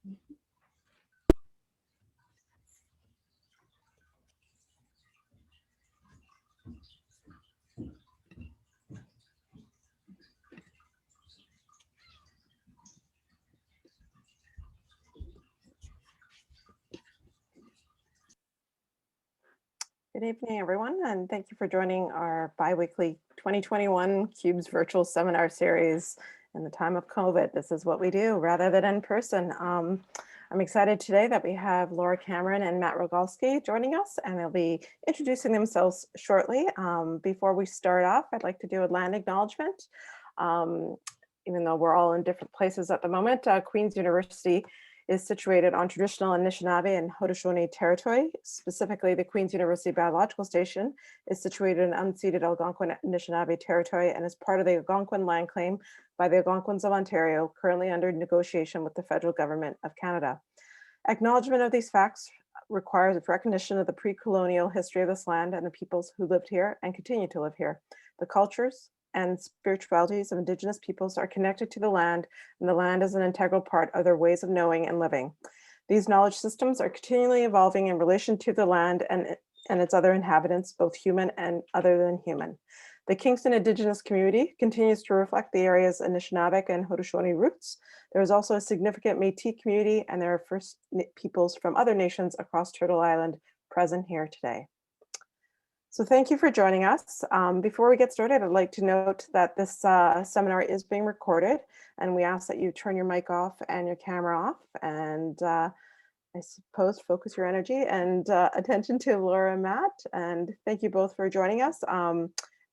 Good evening, everyone, and thank you for joining our bi-weekly 2021 CUBES virtual seminar series in the time of COVID. This is what we do rather than in person. I'm excited today that we have Laura Cameron and Matt Rogalsky joining us, and they'll be introducing themselves shortly. Before we start off, I'd like to do a land acknowledgement. Even though we're all in different places at the moment, Queen's University is situated on traditional Anishinaabe and Haudenosaunee territory. Specifically, the Queen's University Biological Station is situated in unceded Algonquin Anishinaabe territory and is part of the Algonquin land claim by the Algonquins of Ontario, currently under negotiation with the federal government of Canada. Acknowledgement of these facts requires recognition of the pre-colonial history of this land and the peoples who lived here and continue to live here. The cultures and spiritualities of Indigenous peoples are connected to the land, and the land is an integral part of their ways of knowing and living. These knowledge systems are continually evolving in relation to the land and its other inhabitants, both human and other than human. The Kingston Indigenous community continues to reflect the area's Anishinaabeg and Haudenosaunee roots. There is also a significant Métis community, and there are First peoples from other nations across Turtle Island present here today. So thank you for joining us. Before we get started, I'd like to note that this seminar is being recorded, and we ask that you turn your mic off and your camera off, and I suppose focus your energy and attention to Laura and Matt, and thank you both for joining us.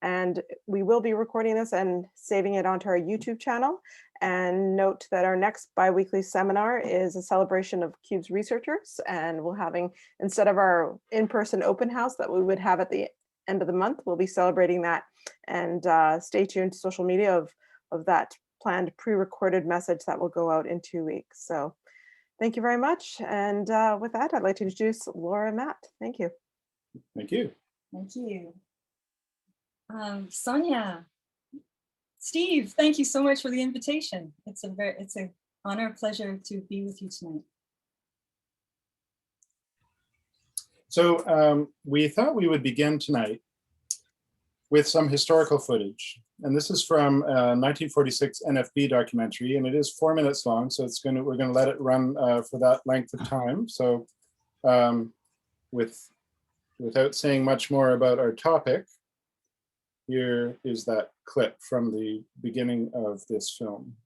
And we will be recording this and saving it onto our YouTube channel. And note that our next bi-weekly seminar is a celebration of CUBES researchers, and we're having, instead of our in-person open house that we would have at the end of the month, we'll be celebrating that. And stay tuned to social media of that planned pre-recorded message that will go out in 2 weeks. So thank you very much. And with that, I'd like to introduce Laura and Matt. Thank you. Thank you. Thank you. Sonia, Steve, thank you so much for the invitation. It's an honor, pleasure to be with you tonight. So we thought we would begin tonight with some historical footage. And this is from a 1946 NFB documentary, and it is 4 minutes long. So we're gonna let it run for that length of time. So without saying much more about our topic, here is that clip from the beginning of this film.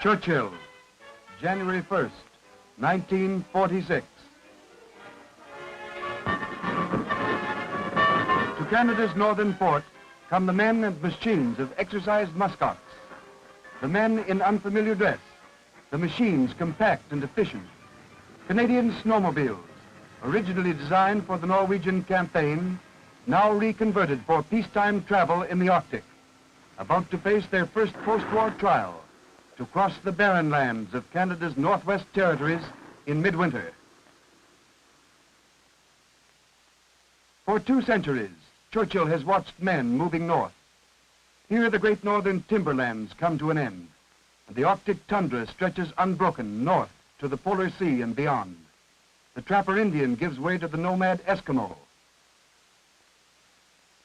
Churchill, January 1st, 1946. To Canada's northern port come the men and machines of Exercise Muskox. The men in unfamiliar dress, the machines compact and efficient. Canadian snowmobiles, originally designed for the Norwegian campaign, now reconverted for peacetime travel in the Arctic, about to face their first post-war trial to cross the barren lands of Canada's Northwest Territories in midwinter. For 2 centuries, Churchill has watched men moving north. Here the great northern timberlands come to an end, and the Arctic tundra stretches unbroken north to the polar sea and beyond. The trapper Indian gives way to the nomad Eskimo.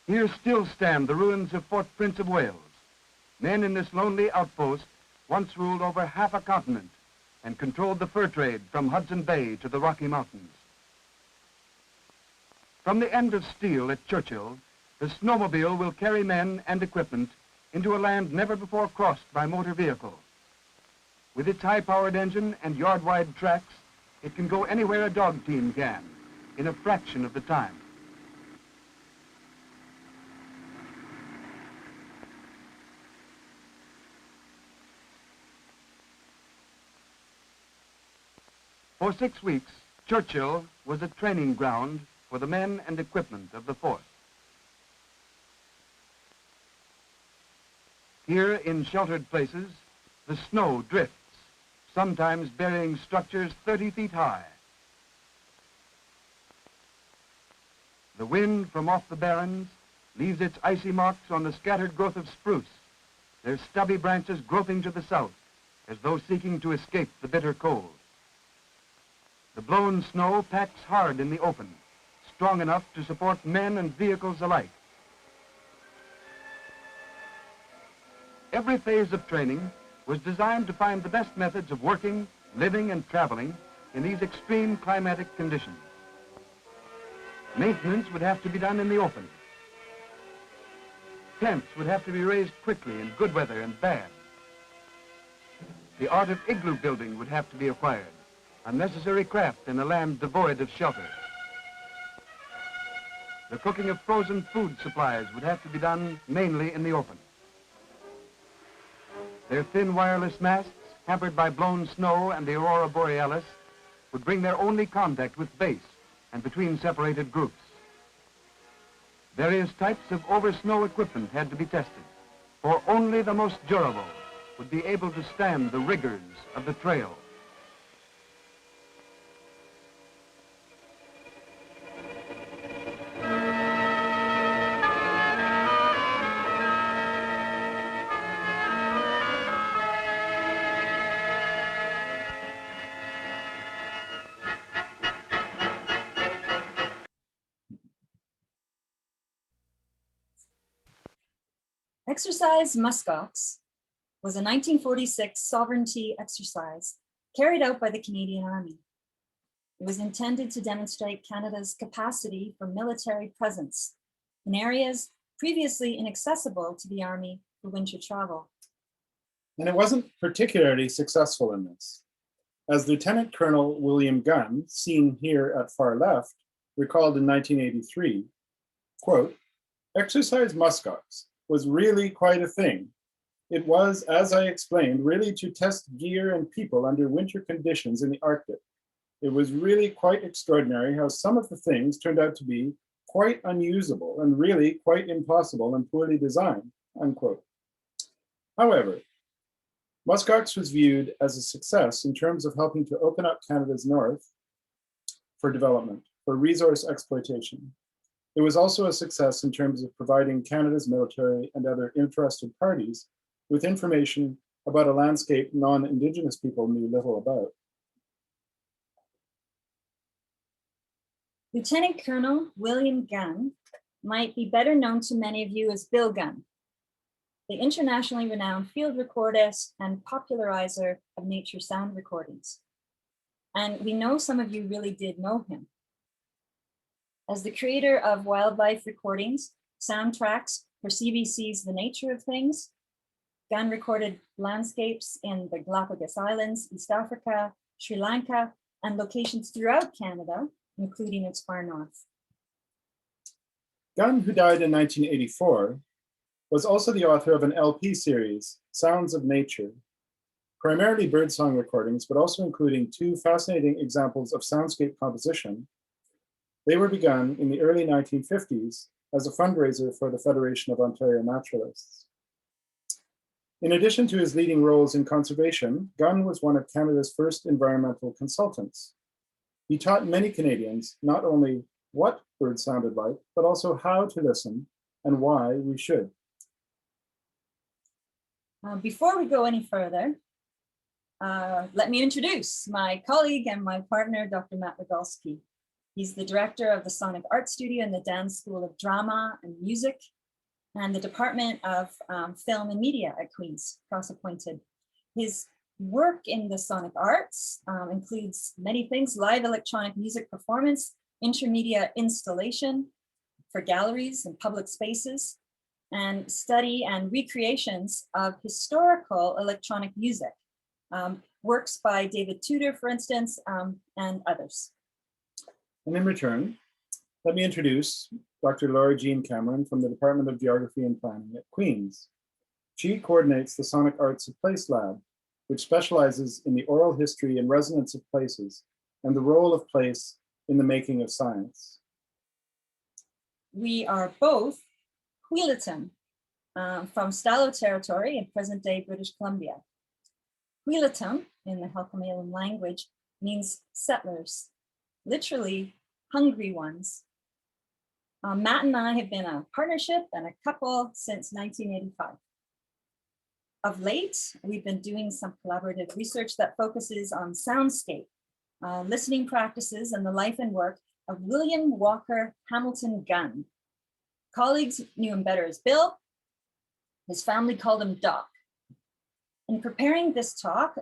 Here still stand the ruins of Fort Prince of Wales. Men in this lonely outpost once ruled over half a continent and controlled the fur trade from Hudson Bay to the Rocky Mountains. From the end of steel at Churchill, the snowmobile will carry men and equipment into a land never before crossed by motor vehicle. With its high-powered engine and yard-wide tracks, it can go anywhere a dog team can, in a fraction of the time. For 6 weeks, Churchill was a training ground for the men and equipment of the force. Here in sheltered places, the snow drifts, sometimes burying structures 30 feet high. The wind from off the barrens leaves its icy marks on the scattered growth of spruce, their stubby branches groping to the south as though seeking to escape the bitter cold. The blown snow packs hard in the open, strong enough to support men and vehicles alike. Every phase of training was designed to find the best methods of working, living, and traveling in these extreme climatic conditions. Maintenance would have to be done in the open. Tents would have to be raised quickly in good weather and bad. The art of igloo building would have to be acquired, a necessary craft in a land devoid of shelter. The cooking of frozen food supplies would have to be done mainly in the open. Their thin wireless masts, hampered by blown snow and the aurora borealis, would bring their only contact with base and between separated groups. Various types of over-snow equipment had to be tested, for only the most durable would be able to stand the rigors of the trail. Exercise Muskox was a 1946 sovereignty exercise carried out by the Canadian Army. It was intended to demonstrate Canada's capacity for military presence in areas previously inaccessible to the Army for winter travel. And it wasn't particularly successful in this. As Lieutenant Colonel William Gunn, seen here at far left, recalled in 1983, quote, "Exercise Muskox was really quite a thing. It was, as I explained, really to test gear and people under winter conditions in the Arctic. It was really quite extraordinary how some of the things turned out to be quite unusable and really quite impossible and poorly designed," unquote. However, Muskox was viewed as a success in terms of helping to open up Canada's north for development, for resource exploitation. It was also a success in terms of providing Canada's military and other interested parties with information about a landscape non-Indigenous people knew little about. Lieutenant Colonel William Gunn might be better known to many of you as Bill Gunn, the internationally renowned field recordist and popularizer of nature sound recordings. And we know some of you really did know him. As the creator of wildlife recordings, soundtracks for CBC's The Nature of Things, Gunn recorded landscapes in the Galapagos Islands, East Africa, Sri Lanka, and locations throughout Canada, including its far north. Gunn, who died in 1984, was also the author of an LP series, Sounds of Nature, primarily birdsong recordings, but also including 2 fascinating examples of soundscape composition. They were begun in the early 1950s as a fundraiser for the Federation of Ontario Naturalists. In addition to his leading roles in conservation, Gunn was one of Canada's first environmental consultants. He taught many Canadians not only what birds sounded like, but also how to listen and why we should. Before we go any further, let me introduce my colleague and my partner, Dr. Matt Wigalski. He's the director of the Sonic Art Studio and the Dance School of Drama and Music, and the Department of Film and Media at Queen's, cross-appointed. His work in the sonic arts includes many things: live electronic music performance, intermedia installation for galleries and public spaces, and study and recreations of historical electronic music, works by David Tudor, for instance, and others. And in return, let me introduce Dr. Laura Jean Cameron from the Department of Geography and Planning at Queen's. She coordinates the Sonic Arts of Place Lab, which specializes in the oral history and resonance of places and the role of place in the making of science. We are both Wheelaton from Stalo territory in present-day British Columbia. Wheelaton, in the Halkomelem language, means settlers, literally hungry ones. Matt and I have been a partnership and a couple since 1985. Of late, we've been doing some collaborative research that focuses on soundscape, listening practices, and the life and work of William Walker Hamilton Gunn. Colleagues knew him better as Bill. His family called him Doc. In preparing this talk,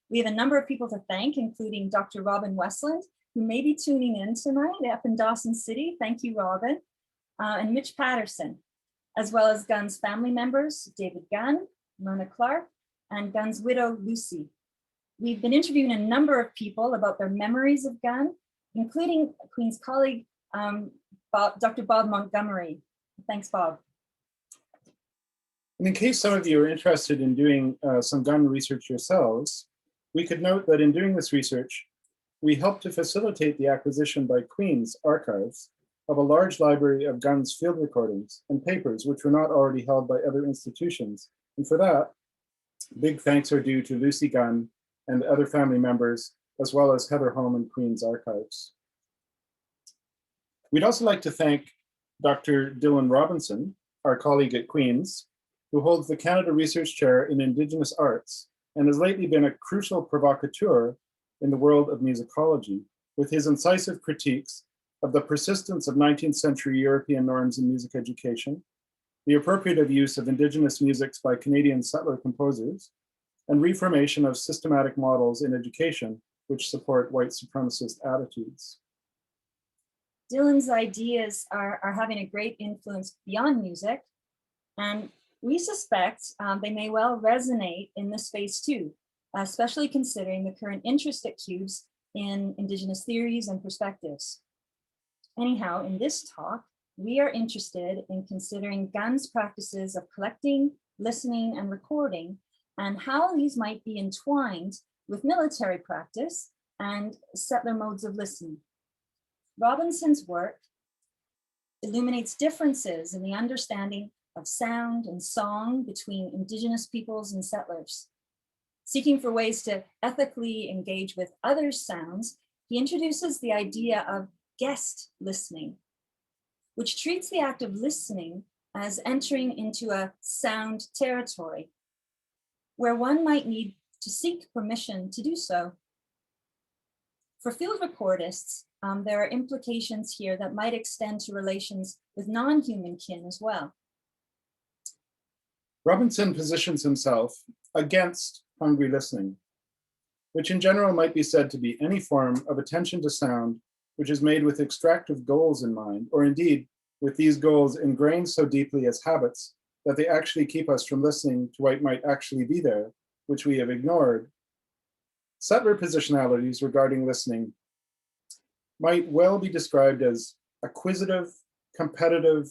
we have a number of people to thank, including Dr. Robin Westland, who may be tuning in tonight up in Dawson City. Thank you, Robin. And Mitch Patterson, as well as Gunn's family members, David Gunn, Myrna Clark, and Gunn's widow, Lucy. We've been interviewing a number of people about their memories of Gunn, including Queen's colleague, Dr. Bob Montgomery. Thanks, Bob. And in case some of you are interested in doing some Gunn research yourselves, we could note that in doing this research, we helped to facilitate the acquisition by Queen's Archives of a large library of Gunn's field recordings and papers, which were not already held by other institutions. And for that, big thanks are due to Lucy Gunn and other family members, as well as Heather Home and Queen's Archives. We'd also like to thank Dr. Dylan Robinson, our colleague at Queen's, who holds the Canada Research Chair in Indigenous Arts and has lately been a crucial provocateur in the world of musicology, with his incisive critiques of the persistence of 19th century European norms in music education, the appropriative use of Indigenous musics by Canadian settler composers, and reformation of systematic models in education which support white supremacist attitudes. Dylan's ideas are having a great influence beyond music, and we suspect they may well resonate in this space too, especially considering the current interest at CUBES in Indigenous theories and perspectives. Anyhow, in this talk, we are interested in considering Gunn's practices of collecting, listening, and recording, and how these might be entwined with military practice and settler modes of listening. Robinson's work illuminates differences in the understanding of sound and song between Indigenous peoples and settlers. Seeking for ways to ethically engage with other sounds, he introduces the idea of guest listening, which treats the act of listening as entering into a sound territory, where one might need to seek permission to do so. For field recordists, there are implications here that might extend to relations with non-human kin as well. Robinson positions himself against hungry listening, which in general might be said to be any form of attention to sound which is made with extractive goals in mind, or indeed with these goals ingrained so deeply as habits that they actually keep us from listening to what might actually be there, which we have ignored. Settler positionalities regarding listening might well be described as acquisitive, competitive,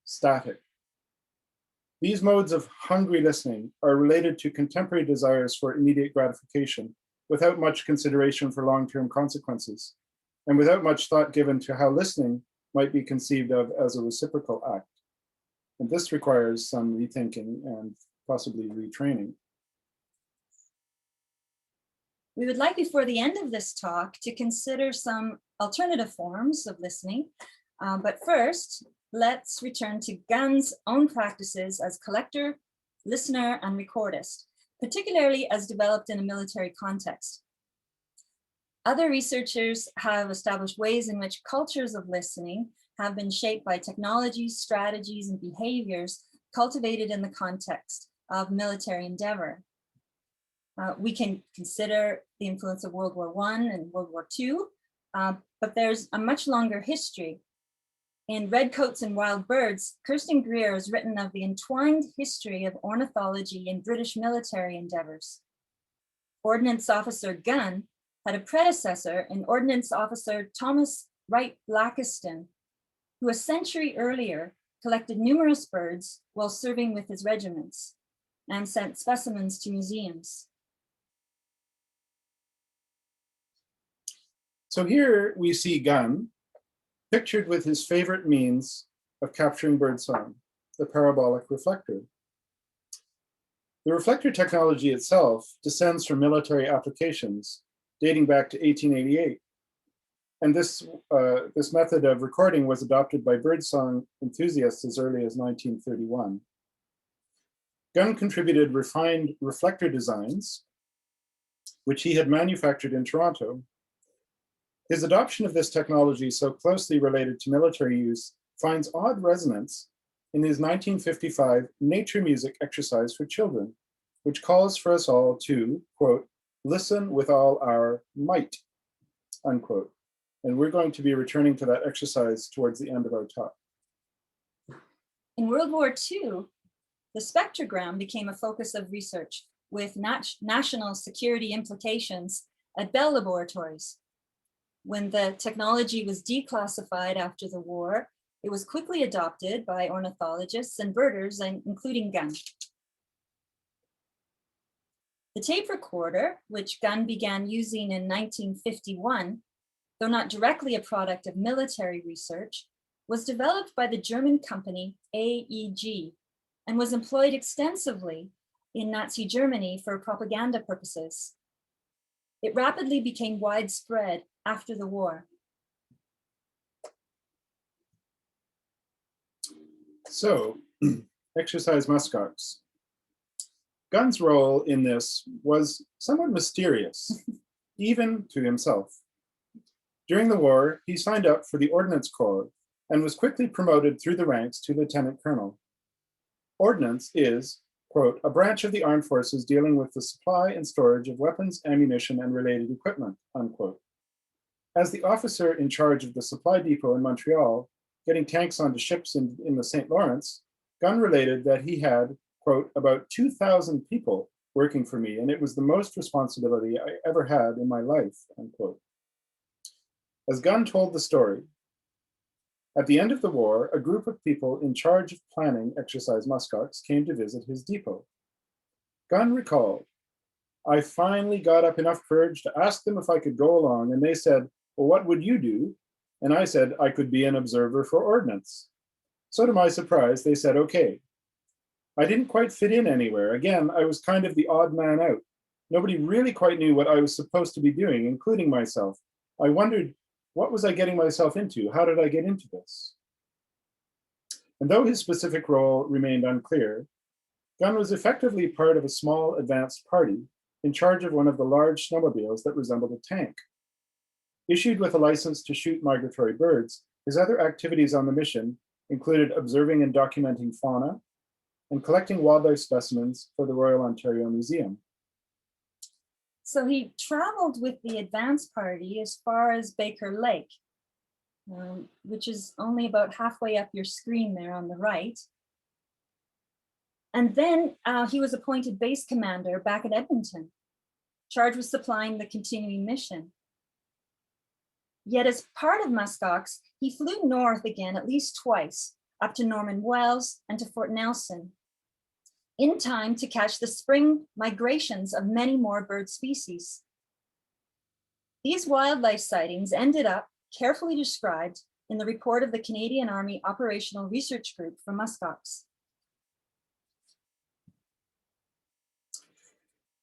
static. These modes of hungry listening are related to contemporary desires for immediate gratification without much consideration for long-term consequences, and without much thought given to how listening might be conceived of as a reciprocal act. And this requires some rethinking and possibly retraining. We would like, before the end of this talk, to consider some alternative forms of listening. But first, let's return to Gunn's own practices as collector, listener, and recordist, particularly as developed in a military context. Other researchers have established ways in which cultures of listening have been shaped by technologies, strategies, and behaviors cultivated in the context of military endeavor. We can consider the influence of World War I and World War II, but there's a much longer history. In Redcoats and Wild Birds, Kirsten Greer has written of the entwined history of ornithology in British military endeavors. Ordnance Officer Gunn had a predecessor in Ordnance Officer Thomas Wright Blackiston, who a century earlier collected numerous birds while serving with his regiments and sent specimens to museums. So here we see Gunn pictured with his favorite means of capturing birdsong, the parabolic reflector. The reflector technology itself descends from military applications dating back to 1888. And this method of recording was adopted by birdsong enthusiasts as early as 1931. Gunn contributed refined reflector designs, which he had manufactured in Toronto. His adoption of this technology, so closely related to military use, finds odd resonance in his 1955 nature music exercise for children, which calls for us all to, quote, listen with all our might, unquote. And we're going to be returning to that exercise towards the end of our talk. In World War II, the spectrogram became a focus of research with national security implications at Bell Laboratories. When the technology was declassified after the war, it was quickly adopted by ornithologists and birders, including Gunn. The tape recorder, which Gunn began using in 1951, though not directly a product of military research, was developed by the German company AEG and was employed extensively in Nazi Germany for propaganda purposes. It rapidly became widespread after the war. So, Exercise Muskox. Gunn's role in this was somewhat mysterious, even to himself. During the war, he signed up for the Ordinance Corps and was quickly promoted through the ranks to lieutenant colonel. Ordnance is, quote, a branch of the armed forces dealing with the supply and storage of weapons, ammunition, and related equipment, unquote. As the officer in charge of the supply depot in Montreal, getting tanks onto ships in the St. Lawrence, Gunn related that he had, quote, about 2,000 people working for me, and it was the most responsibility I ever had in my life, unquote. As Gunn told the story, at the end of the war, a group of people in charge of planning Exercise Muskox came to visit his depot. Gunn recalled, I finally got up enough courage to ask them if I could go along, and they said, well, what would you do? And I said, I could be an observer for Ordnance. So to my surprise, they said, okay. I didn't quite fit in anywhere. Again, I was kind of the odd man out. Nobody really quite knew what I was supposed to be doing, including myself. I wondered, what was I getting myself into? How did I get into this? And though his specific role remained unclear, Gunn was effectively part of a small advanced party in charge of one of the large snowmobiles that resembled a tank. Issued with a license to shoot migratory birds, his other activities on the mission included observing and documenting fauna and collecting wildlife specimens for the Royal Ontario Museum. So he traveled with the advance party as far as Baker Lake, which is only about halfway up your screen there on the right. And then he was appointed base commander back at Edmonton, charged with supplying the continuing mission. Yet as part of Muskox, he flew north again at least twice, up to Norman Wells and to Fort Nelson, in time to catch the spring migrations of many more bird species. These wildlife sightings ended up carefully described in the report of the Canadian Army Operational Research Group for Muskox.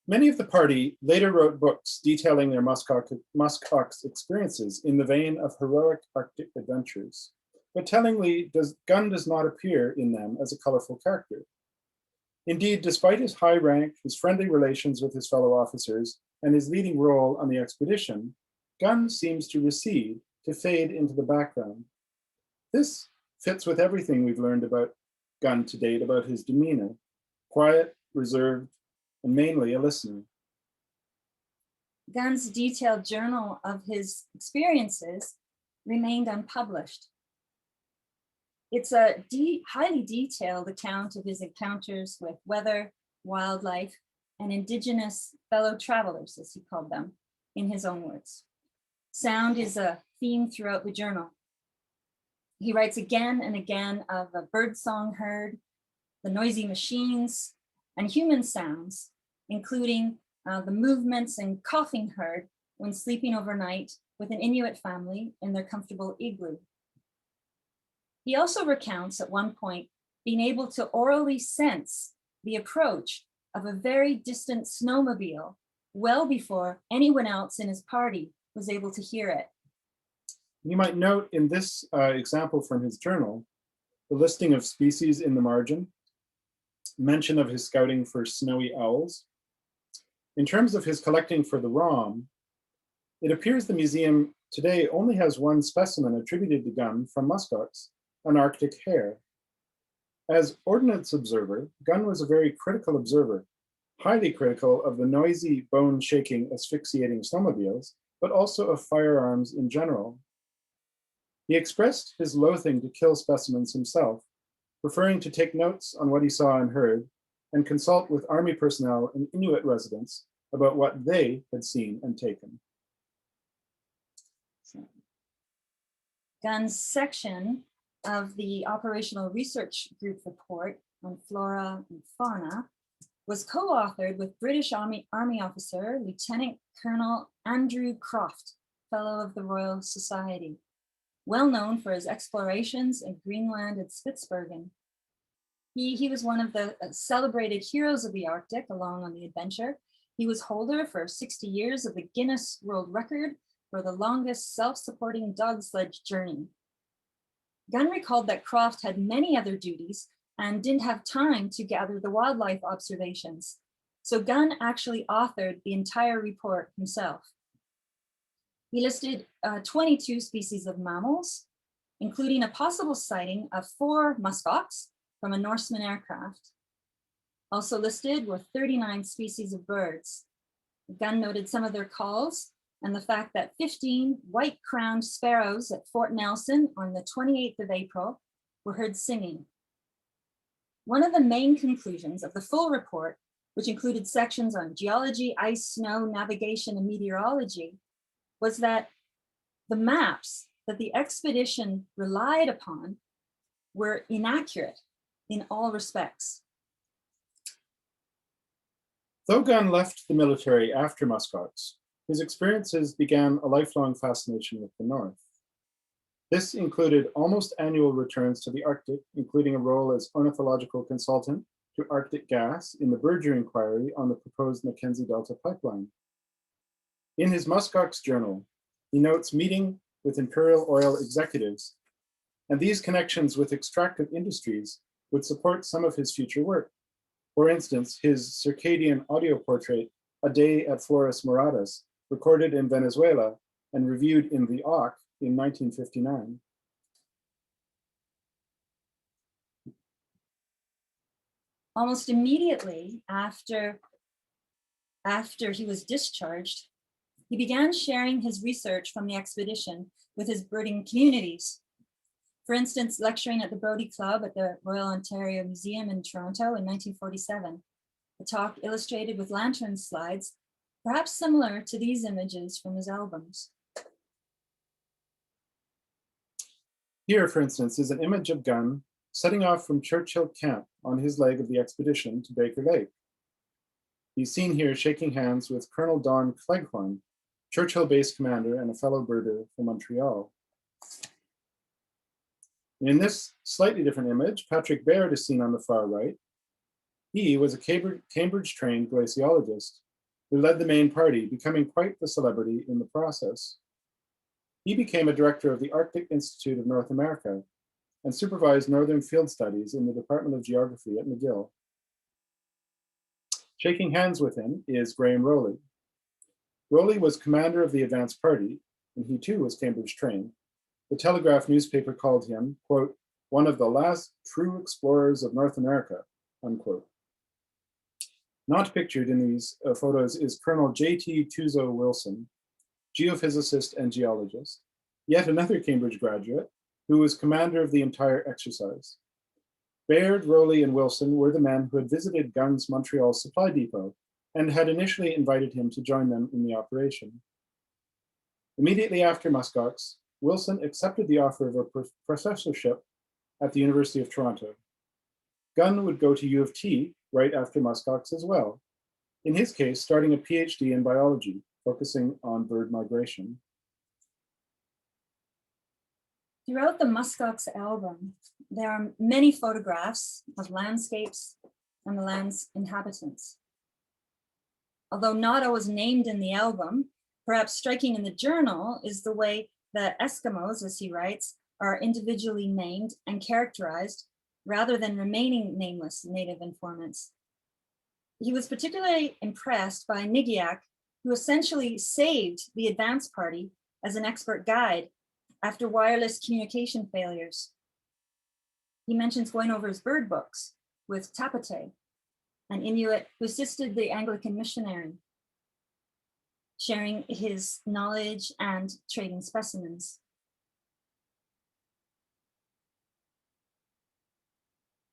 Many of the party later wrote books detailing their muskox experiences in the vein of heroic Arctic adventures. But tellingly, Gunn does not appear in them as a colorful character. Indeed, despite his high rank, his friendly relations with his fellow officers, and his leading role on the expedition, Gunn seems to recede, to fade into the background. This fits with everything we've learned about Gunn to date, about his demeanor, quiet, reserved, and mainly a listener. Gunn's detailed journal of his experiences remained unpublished. It's a highly detailed account of his encounters with weather, wildlife, and indigenous fellow travelers, as he called them, in his own words. Sound is a theme throughout the journal. He writes again and again of a bird song heard, the noisy machines, and human sounds, including the movements and coughing heard when sleeping overnight with an Inuit family in their comfortable igloo. He also recounts at one point being able to orally sense the approach of a very distant snowmobile well before anyone else in his party was able to hear it. You might note in this example from his journal, the listing of species in the margin, mention of his scouting for snowy owls. In terms of his collecting for the ROM, it appears the museum today only has one specimen attributed to Gunn from muskox, an Arctic hare. As ordnance observer, Gunn was a very critical observer, highly critical of the noisy, bone-shaking, asphyxiating snowmobiles, but also of firearms in general. He expressed his loathing to kill specimens himself, preferring to take notes on what he saw and heard, and consult with army personnel and Inuit residents about what they had seen and taken. Gunn's section of the Operational Research Group report on flora and fauna was co-authored with British Army officer, Lieutenant Colonel Andrew Croft, Fellow of the Royal Society, well known for his explorations in Greenland and Spitsbergen. He was one of the celebrated heroes of the Arctic along on the adventure. He was holder for 60 years of the Guinness World Record for the longest self-supporting dog sledge journey. Gunn recalled that Croft had many other duties and didn't have time to gather the wildlife observations. So Gunn actually authored the entire report himself. He listed 22 species of mammals, including a possible sighting of 4 muskox from a Norseman aircraft. Also listed were 39 species of birds. Gunn noted some of their calls and the fact that 15 white-crowned sparrows at Fort Nelson on the 28th of April were heard singing. One of the main conclusions of the full report, which included sections on geology, ice, snow, navigation, and meteorology, was that the maps that the expedition relied upon were inaccurate in all respects. Though Gunn left the military after muskox, his experiences began a lifelong fascination with the North. This included almost annual returns to the Arctic, including a role as ornithological consultant to Arctic Gas in the Berger inquiry on the proposed Mackenzie Delta pipeline. In his muskox journal, he notes meeting with Imperial Oil executives, and these connections with extractive industries would support some of his future work. For instance, his circadian audio portrait, A Day at Flores Moradas, recorded in Venezuela and reviewed in the Auk in 1959. Almost immediately after he was discharged, he began sharing his research from the expedition with his birding communities. For instance, lecturing at the Brodie Club at the Royal Ontario Museum in Toronto in 1947. A talk illustrated with lantern slides, perhaps similar to these images from his albums. Here, for instance, is an image of Gunn setting off from Churchill Camp on his leg of the expedition to Baker Lake. He's seen here shaking hands with Colonel Don Cleghorn, Churchill base commander and a fellow birder from Montreal. In this slightly different image, Patrick Baird is seen on the far right. He was a Cambridge-trained glaciologist who led the main party, becoming quite the celebrity in the process. He became a director of the Arctic Institute of North America and supervised northern field studies in the Department of Geography at McGill. Shaking hands with him is Graham Rowley. Rowley was commander of the advance party, and he too was Cambridge trained. The Telegraph newspaper called him, quote, one of the last true explorers of North America, unquote. Not pictured in these photos is Colonel J.T. Tuzo Wilson, geophysicist and geologist, yet another Cambridge graduate who was commander of the entire exercise. Baird, Rowley, and Wilson were the men who had visited Gunn's Montreal supply depot and had initially invited him to join them in the operation. Immediately after Muskox, Wilson accepted the offer of a professorship at the University of Toronto. Gunn would go to U of T right after Muskox as well, in his case starting a PhD in biology, focusing on bird migration. Throughout the Muskox album, there are many photographs of landscapes and the land's inhabitants. Although not always named in the album, perhaps striking in the journal is the way that Eskimos, as he writes, are individually named and characterized rather than remaining nameless native informants. He was particularly impressed by Nigiak, who essentially saved the advance party as an expert guide after wireless communication failures. He mentions going over his bird books with Tapate, an Inuit who assisted the Anglican missionary, sharing his knowledge and trading specimens.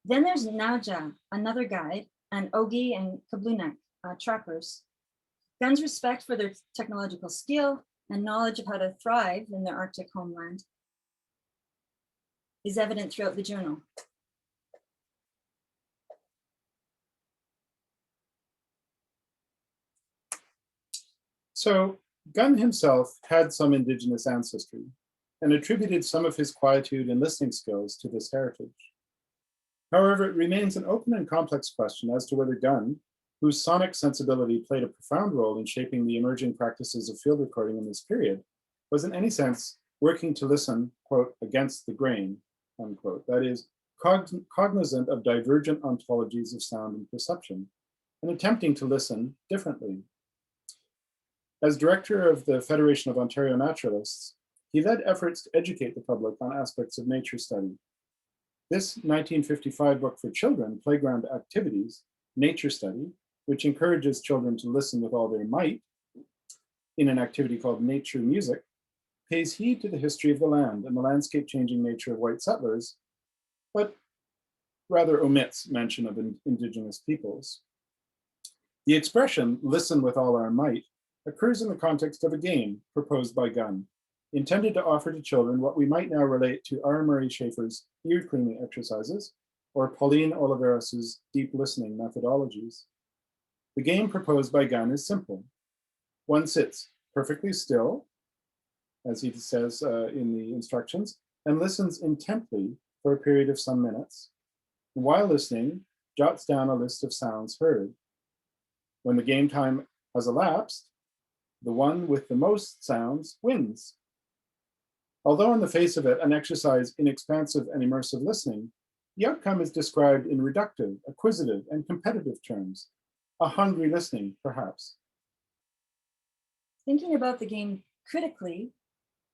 Then there's Nauja, another guide, and Ogi and Kablunak, trappers. Gunn's respect for their technological skill and knowledge of how to thrive in their Arctic homeland is evident throughout the journal. So Gunn himself had some Indigenous ancestry and attributed some of his quietude and listening skills to this heritage. However, it remains an open and complex question as to whether Gunn, whose sonic sensibility played a profound role in shaping the emerging practices of field recording in this period, was in any sense working to listen, quote, against the grain, unquote, that is, cognizant of divergent ontologies of sound and perception, and attempting to listen differently. As director of the Federation of Ontario Naturalists, he led efforts to educate the public on aspects of nature study. This 1955 book for children, Playground Activities, Nature Study, which encourages children to listen with all their might in an activity called Nature Music, pays heed to the history of the land and the landscape-changing nature of white settlers, but rather omits mention of Indigenous peoples. The expression, listen with all our might, occurs in the context of a game proposed by Gunn, intended to offer to children what we might now relate to R. Murray Schafer's ear cleaning exercises or Pauline Oliveiras's deep listening methodologies. The game proposed by Gunn is simple. One sits perfectly still, as he says in the instructions, and listens intently for a period of some minutes. And while listening, jots down a list of sounds heard. When the game time has elapsed, the one with the most sounds wins. Although on the face of it, an exercise in expansive and immersive listening, the outcome is described in reductive, acquisitive, and competitive terms. A hungry listening, perhaps. Thinking about the game critically,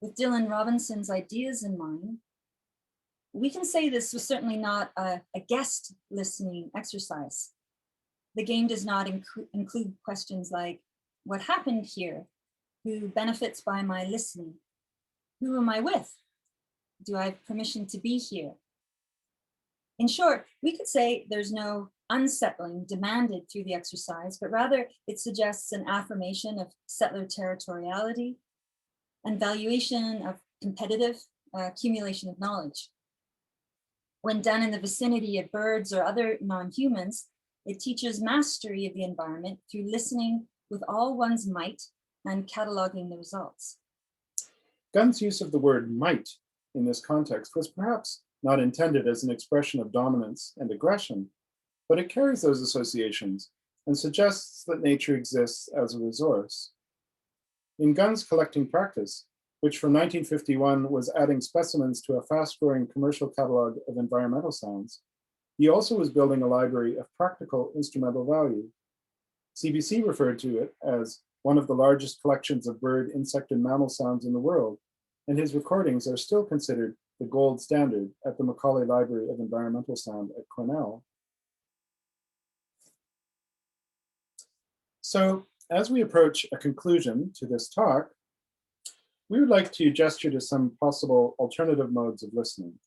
with Dylan Robinson's ideas in mind, we can say this was certainly not a guest listening exercise. The game does not include questions like, what happened here? Who benefits by my listening? Who am I with? Do I have permission to be here? In short, we could say there's no unsettling demanded through the exercise, but rather it suggests an affirmation of settler territoriality and valuation of competitive accumulation of knowledge. When done in the vicinity of birds or other non-humans, it teaches mastery of the environment through listening with all one's might and cataloging the results. Gunn's use of the word might in this context was perhaps not intended as an expression of dominance and aggression, but it carries those associations and suggests that nature exists as a resource. In Gunn's collecting practice, which from 1951 was adding specimens to a fast-growing commercial catalog of environmental sounds, he also was building a library of practical instrumental value. CBC referred to it as one of the largest collections of bird, insect, and mammal sounds in the world, and his recordings are still considered the gold standard at the Macaulay Library of Environmental Sound at Cornell. So, as we approach a conclusion to this talk, we would like to gesture to some possible alternative modes of listening.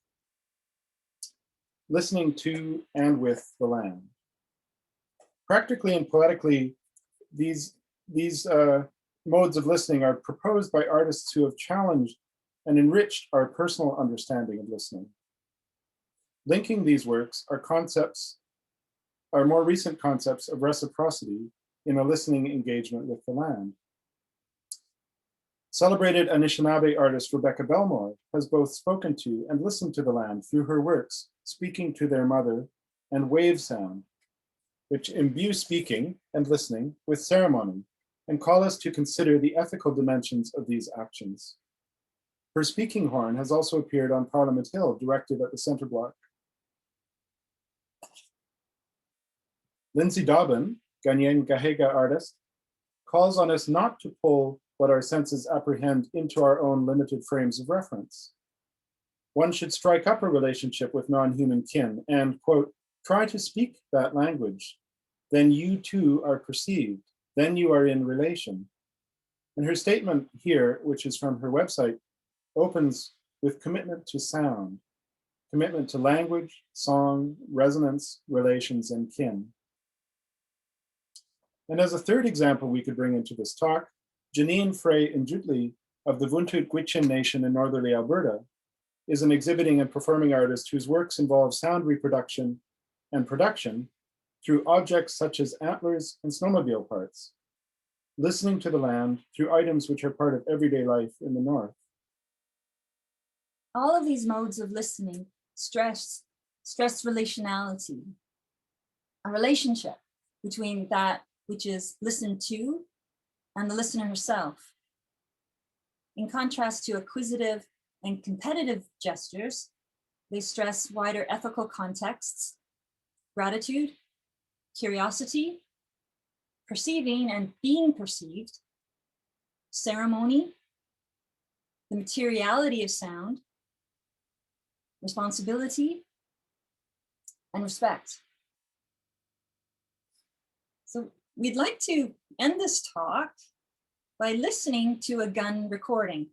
Listening to and with the land. Practically and poetically, These modes of listening are proposed by artists who have challenged and enriched our personal understanding of listening. Linking these works are more recent concepts of reciprocity in a listening engagement with the land. Celebrated Anishinaabe artist Rebecca Belmore has both spoken to and listened to the land through her works, Speaking to Their Mother and Wave Sound, which imbue speaking and listening with ceremony and call us to consider the ethical dimensions of these actions. Her speaking horn has also appeared on Parliament Hill, directed at the center block. Lindsay Dobbin, Ghanaian Gahega artist, calls on us not to pull what our senses apprehend into our own limited frames of reference. One should strike up a relationship with non-human kin and, quote, try to speak that language. Then you too are perceived. Then you are in relation. And her statement here, which is from her website, opens with commitment to sound, commitment to language, song, resonance, relations, and kin. And as a third example we could bring into this talk, Janine Frey Njutli of the Vuntut Gwich'in Nation in northerly Alberta is an exhibiting and performing artist whose works involve sound reproduction and production through objects such as antlers and snowmobile parts, listening to the land through items which are part of everyday life in the north. All of these modes of listening stress relationality, a relationship between that which is listened to and the listener herself. In contrast to acquisitive and competitive gestures, they stress wider ethical contexts, gratitude, curiosity, perceiving and being perceived, ceremony, the materiality of sound, responsibility, and respect. So we'd like to end this talk by listening to a Gunn recording.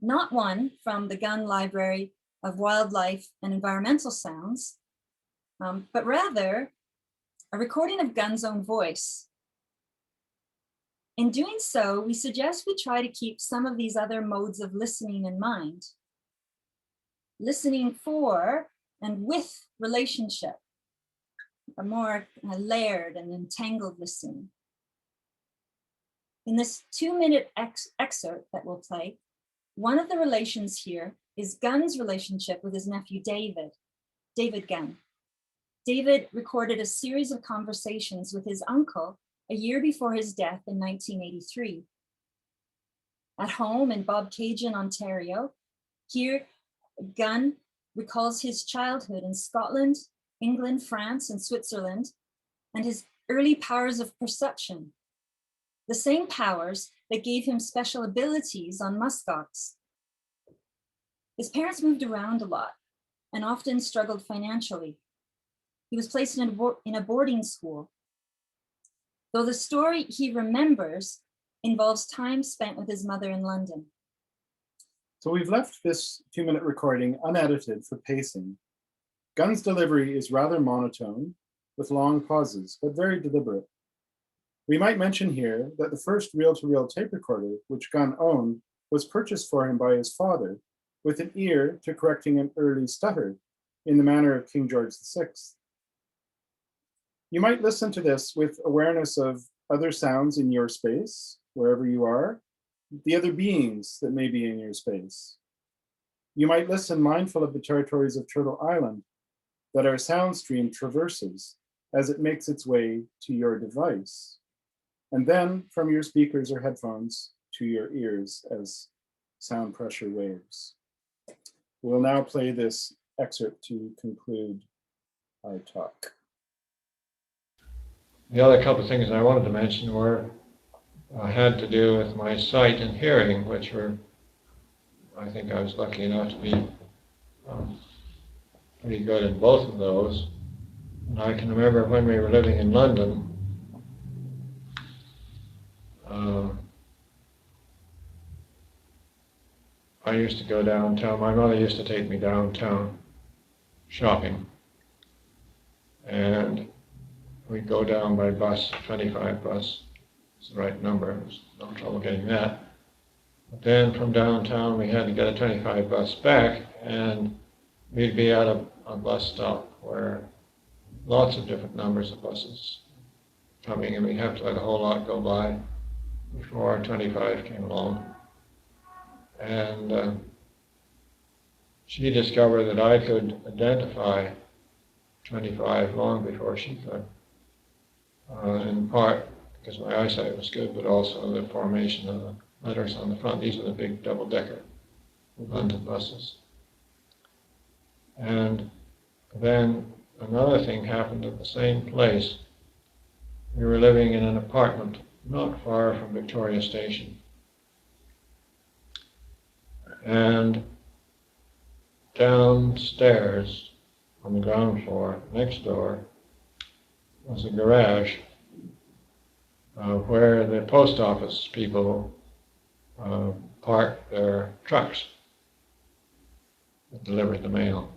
Not one from the Gunn Library of Wildlife and Environmental Sounds, but rather a recording of Gunn's own voice. In doing so, we suggest we try to keep some of these other modes of listening in mind. Listening for and with relationship, a more layered and entangled listening. In this 2-minute excerpt that we'll play, one of the relations here is Gunn's relationship with his nephew David Gunn. David recorded a series of conversations with his uncle a year before his death in 1983. At home in Bobcaygeon, Ontario, here Gunn recalls his childhood in Scotland, England, France, and Switzerland, and his early powers of perception, the same powers that gave him special abilities on muskox. His parents moved around a lot and often struggled financially. He was placed in a boarding school. Though the story he remembers involves time spent with his mother in London. So we've left this 2-minute recording unedited for pacing. Gunn's delivery is rather monotone, with long pauses, but very deliberate. We might mention here that the first reel-to-reel tape recorder, which Gunn owned, was purchased for him by his father, with an ear to correcting an early stutter, in the manner of King George VI. You might listen to this with awareness of other sounds in your space, wherever you are, the other beings that may be in your space. You might listen mindful of the territories of Turtle Island that our sound stream traverses as it makes its way to your device, and then from your speakers or headphones to your ears as sound pressure waves. We'll now play this excerpt to conclude our talk. The other couple of things I wanted to mention had to do with my sight and hearing, which were, I think I was lucky enough to be pretty good in both of those. And I can remember when we were living in London, I used to go downtown. My mother used to take me downtown shopping. And we'd go down by bus, 25 bus. It's the right number. There was no trouble getting that. But then from downtown, we had to get a 25 bus back, and we'd be at a bus stop where lots of different numbers of buses coming, and we'd have to let a whole lot go by before 25 came along. And she discovered that I could identify 25 long before she could, in part because my eyesight was good, but also the formation of the letters on the front. These are the big double-decker London buses. And then another thing happened at the same place. We were living in an apartment not far from Victoria Station. And downstairs on the ground floor, next door, was a garage where the post office people parked their trucks that delivered the mail.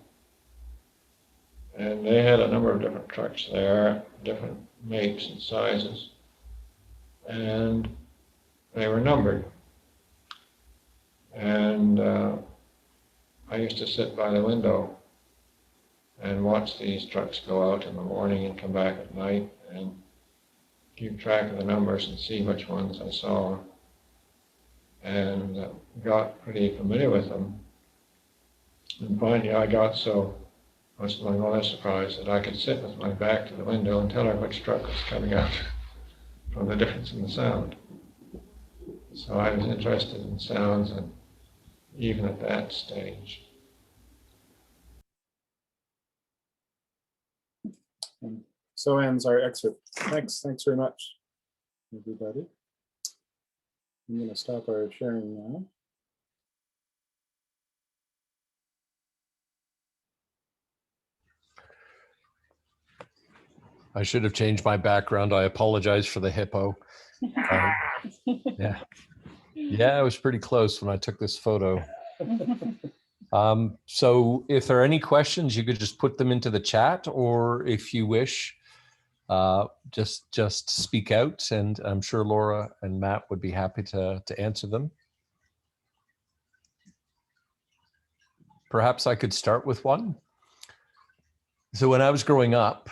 And they had a number of different trucks there, different makes and sizes, and they were numbered. And I used to sit by the window and watch these trucks go out in the morning and come back at night and keep track of the numbers and see which ones I saw, and got pretty familiar with them. And finally I got so much to my mother's surprise that I could sit with my back to the window and tell her which truck was coming out from the difference in the sound. So I was interested in sounds, and even at that stage. And so ends our excerpt. Thanks very much, everybody. I'm going to stop our sharing now. I should have changed my background. I apologize for the hippo. Yeah, it was pretty close when I took this photo. So if there are any questions, you could just put them into the chat, or if you wish, just speak out, and I'm sure Laura and Matt would be happy to answer them. Perhaps I could start with one. So when I was growing up,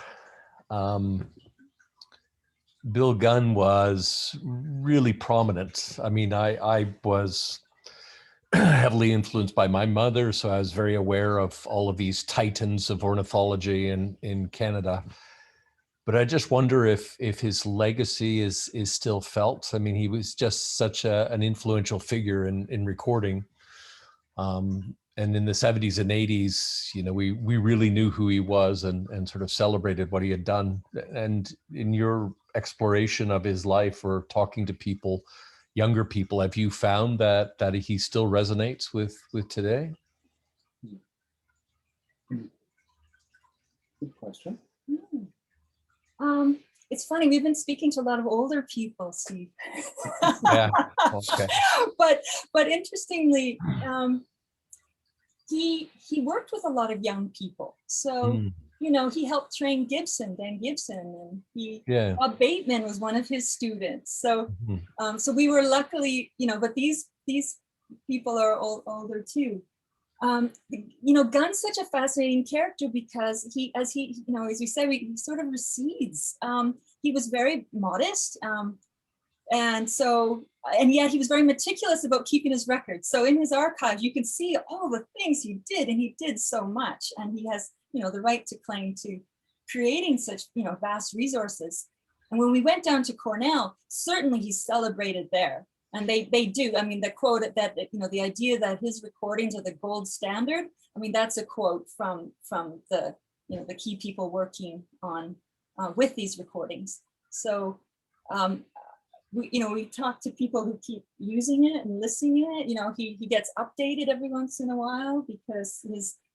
Bill Gunn was really prominent. I mean, I was heavily influenced by my mother, so I was very aware of all of these titans of ornithology in Canada. But I just wonder if his legacy is still felt. I mean, he was just such an influential figure in recording. And in the 70s and 80s, you know, we really knew who he was and sort of celebrated what he had done. And in your exploration of his life or talking to people, younger people, have you found that he still resonates with today? Good question. It's funny, we've been speaking to a lot of older people, Steve. Yeah, okay. But interestingly, he worked with a lot of young people. So, you know, he helped train Dan Gibson, and Bob Bateman was one of his students. So, so we were luckily, you know, but these people are older too. You know, Gunn's such a fascinating character because as you say, he sort of recedes. He was very modest. And yet he was very meticulous about keeping his records. So in his archives, you can see all the things he did, and he did so much. And he has, you know, the right to claim to creating such, you know, vast resources. And when we went down to Cornell, certainly he's celebrated there. And they do. I mean, the quote that, you know, the idea that his recordings are the gold standard. I mean, that's a quote from the, you know, the key people working on with these recordings. So, we talk to people who keep using it and listening to it. You know, he gets updated every once in a while because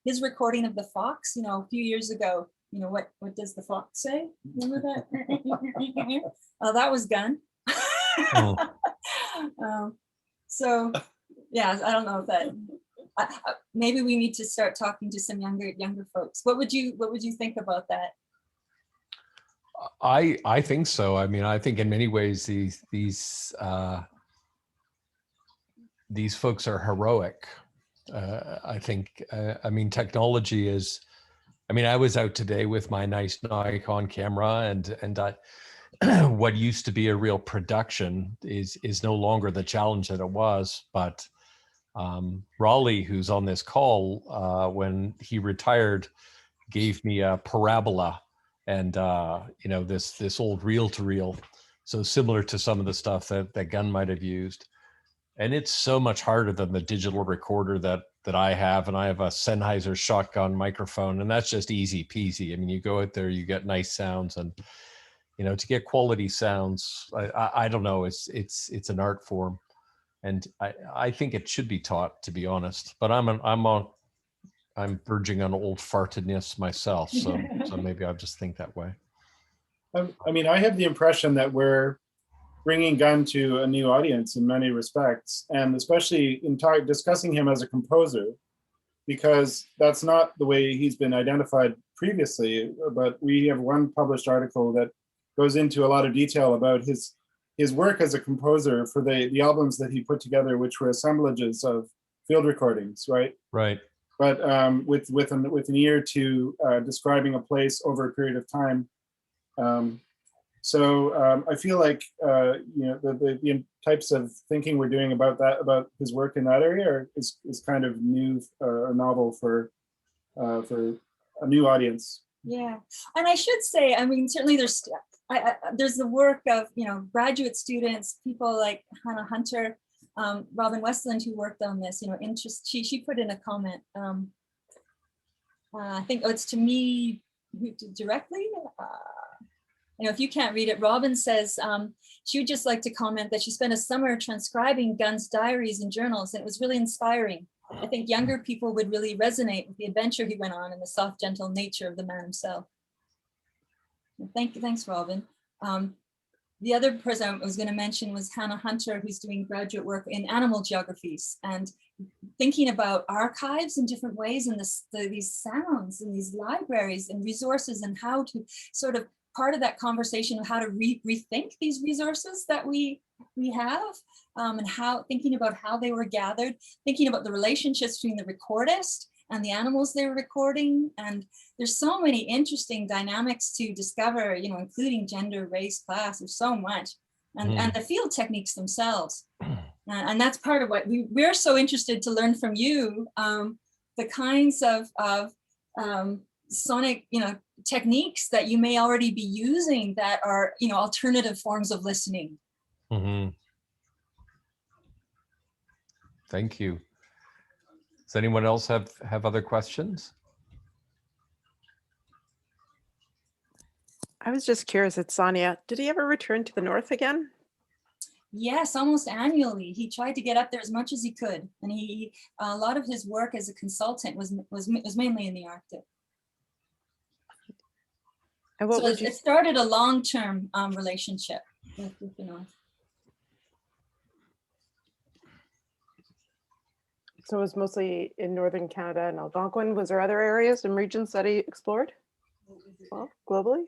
his recording of the fox, you know, a few years ago, you know, what does the fox say? Remember that? Oh, that was Gunn. So yeah, I don't know if that maybe we need to start talking to some younger folks. What would you think about that? I think so. I mean, I think in many ways these folks are heroic. I think. I mean, technology is. I mean, I was out today with my nice Nikon camera, and what used to be a real production is no longer the challenge that it was. But Raleigh, who's on this call, when he retired, gave me a parabola and you know, this old reel-to-reel, so similar to some of the stuff that Gunn might have used. And it's so much harder than the digital recorder that I have, and I have a Sennheiser shotgun microphone, and that's just easy peasy. I mean, you go out there, you get nice sounds, and you know, to get quality sounds, I don't know, it's an art form, and I think it should be taught, to be honest. But I'm verging on old fartedness myself, so maybe I'll just think that way. I mean, I have the impression that we're bringing Gunn to a new audience in many respects, and especially in discussing him as a composer, because that's not the way he's been identified previously. But we have one published article that goes into a lot of detail about his work as a composer for the albums that he put together, which were assemblages of field recordings, right? Right. But with an ear to describing a place over a period of time. So I feel like you know, the types of thinking we're doing about his work in that area is kind of new or novel for a new audience. Yeah, and I should say, I mean, certainly there's the work of, you know, graduate students, people like Hannah Hunter, Robin Westland, who worked on this, you know, she put in a comment, I think, oh, it's to me directly. You know, if you can't read it, Robin says she would just like to comment that she spent a summer transcribing Gunn's diaries and journals, and it was really inspiring. I think younger people would really resonate with the adventure he went on and the soft, gentle nature of the man himself. Thanks, Robin. The other person I was going to mention was Hannah Hunter, who's doing graduate work in animal geographies and thinking about archives in different ways, and these sounds and these libraries and resources, and how to sort of part of that conversation of how to rethink these resources that we have, and how thinking about how they were gathered, thinking about the relationships between the recordist and the animals they were recording. And there's so many interesting dynamics to discover, you know, including gender, race, class. There's so much, and the field techniques themselves. And that's part of what we're so interested to learn from you, the kinds of sonic, you know, techniques that you may already be using that are, you know, alternative forms of listening. Mm-hmm. Thank you. Does anyone else have other questions? I was just curious, it's Sonia. Did he ever return to the north again? Yes, almost annually. He tried to get up there as much as he could, and a lot of his work as a consultant was mainly in the Arctic. And what so it started a long-term relationship with the North. So it was mostly in northern Canada and Algonquin. Was there other areas and regions that he explored? Well, globally?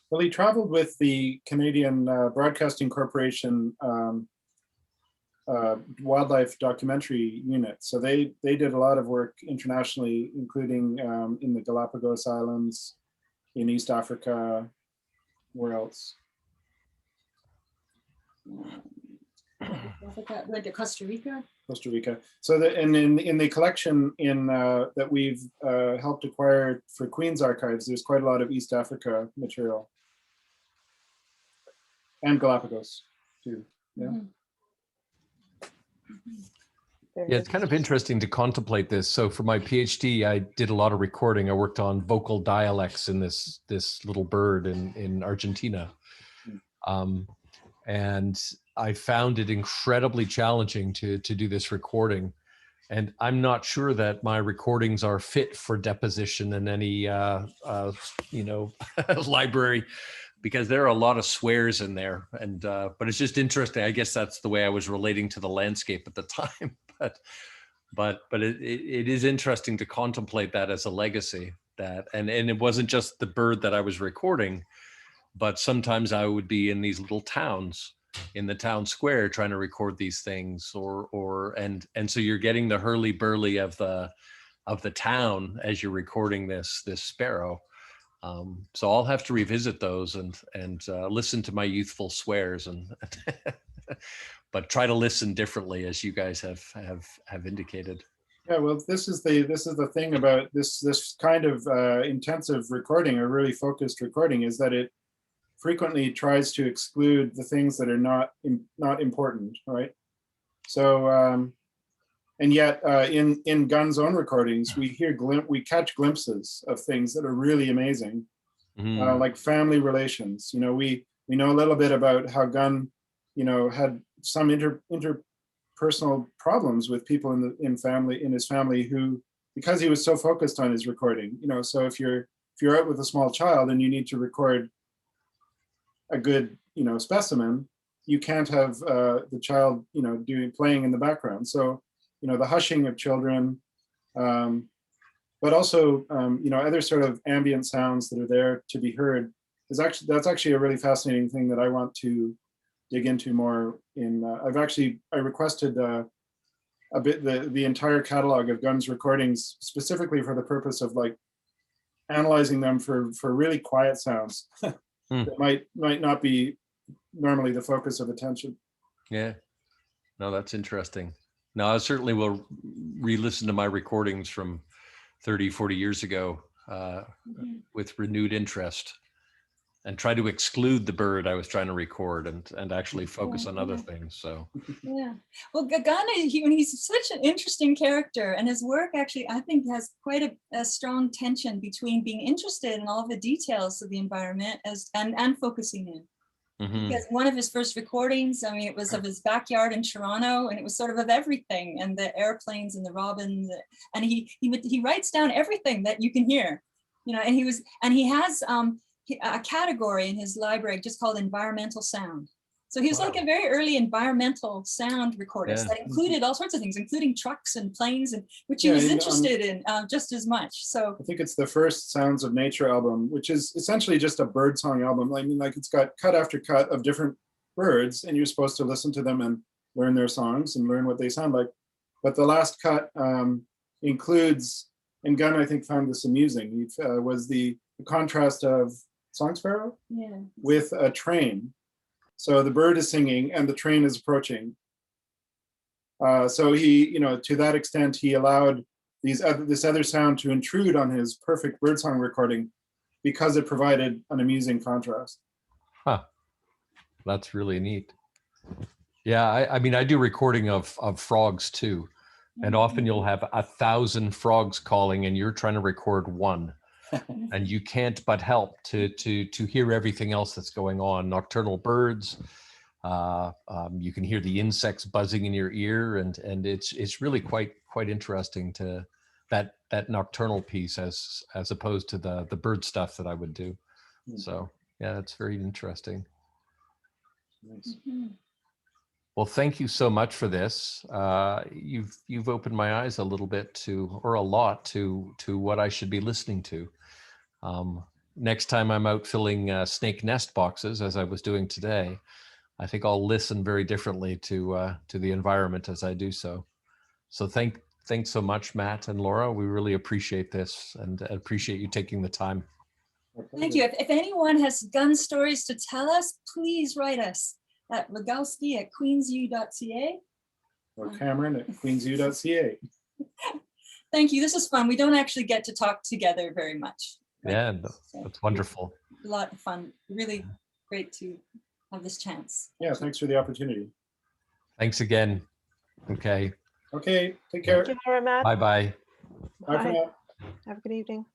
Well, he traveled with the Canadian Broadcasting Corporation wildlife documentary unit. So they did a lot of work internationally, including in the Galapagos Islands, in East Africa. Where else? Went to Costa Rica. Costa Rica. So in the collection that we've helped acquire for Queen's Archives, there's quite a lot of East Africa material. And Galapagos too. Yeah. Yeah, it's kind of interesting to contemplate this. So for my PhD, I did a lot of recording. I worked on vocal dialects in this little bird in Argentina. And I found it incredibly challenging to do this recording. And I'm not sure that my recordings are fit for deposition in any library, because there are a lot of swears in there. And but it's just interesting. I guess that's the way I was relating to the landscape at the time. But it is interesting to contemplate that as a legacy. And it wasn't just the bird that I was recording, but sometimes I would be in these little towns in the town square trying to record these things, and so you're getting the hurly-burly of the town as you're recording this sparrow. So I'll have to revisit those and listen to my youthful swears and but try to listen differently, as you guys have indicated. Yeah, well, this is the thing about this kind of intensive recording, or really focused recording, is that it frequently tries to exclude the things that are not important, right? So and yet in Gunn's own recordings, we catch glimpses of things that are really amazing, like family relations. You know, we know a little bit about how Gunn, you know, had some interpersonal problems with people in his family who, because he was so focused on his recording, you know. So if you're out with a small child and you need to record a good, you know, specimen, you can't have the child, you know, playing in the background. So, you know, the hushing of children, but also, you know, other sort of ambient sounds that are there to be heard that's actually a really fascinating thing that I want to dig into more. I requested a bit the entire catalog of Gunn's recordings specifically for the purpose of like analyzing them for really quiet sounds that might not be normally the focus of attention. Yeah, no, that's interesting. Now, I certainly will re-listen to my recordings from 30, 40 years ago with renewed interest, and try to exclude the bird I was trying to record and actually focus on other things. So yeah, well, Gunn, he's such an interesting character, and his work actually, I think, has quite a strong tension between being interested in all the details of the environment and focusing in. Because one of his first recordings, I mean, it was of his backyard in Toronto, and it was sort of everything, and the airplanes and the robins, and he writes down everything that you can hear, you know. And he has a category in his library just called environmental sound. So he was like a very early environmental sound recordist that included all sorts of things, including trucks and planes, and which he was interested in just as much. So I think it's the first Sounds of Nature album, which is essentially just a birdsong album. I mean, like, it's got cut after cut of different birds, and you're supposed to listen to them and learn their songs and learn what they sound like. But the last cut includes, and Gunn, I think, found this amusing, was the contrast of song sparrow with a train. So the bird is singing and the train is approaching. So he, you know, to that extent, he allowed this other sound to intrude on his perfect birdsong recording because it provided an amusing contrast. Huh. That's really neat. Yeah, I mean, I do recording of frogs too. And often you'll have 1,000 frogs calling and you're trying to record one. And you can't but help to hear everything else that's going on. Nocturnal birds, you can hear the insects buzzing in your ear, and it's really quite interesting to that nocturnal piece as opposed to the bird stuff that I would do. So yeah, that's very interesting. Nice. Well, thank you so much for this. You've opened my eyes a little bit or a lot to what I should be listening to. Next time I'm out filling snake nest boxes, as I was doing today, I think I'll listen very differently to the environment as I do so. So thanks so much, Matt and Laura. We really appreciate this and appreciate you taking the time. Thank you. If anyone has gun stories to tell us, please write us at Rogalsky@queensu.ca. Or Cameron at queensu.ca. Thank you. This is fun. We don't actually get to talk together very much. Right? Yeah, that's wonderful. A lot of fun. Really great to have this chance. Yeah, thanks for the opportunity. Thanks again. Okay. Okay, take care. Thank you, Laura, Matt. Bye-bye. Bye for now. Have a good evening.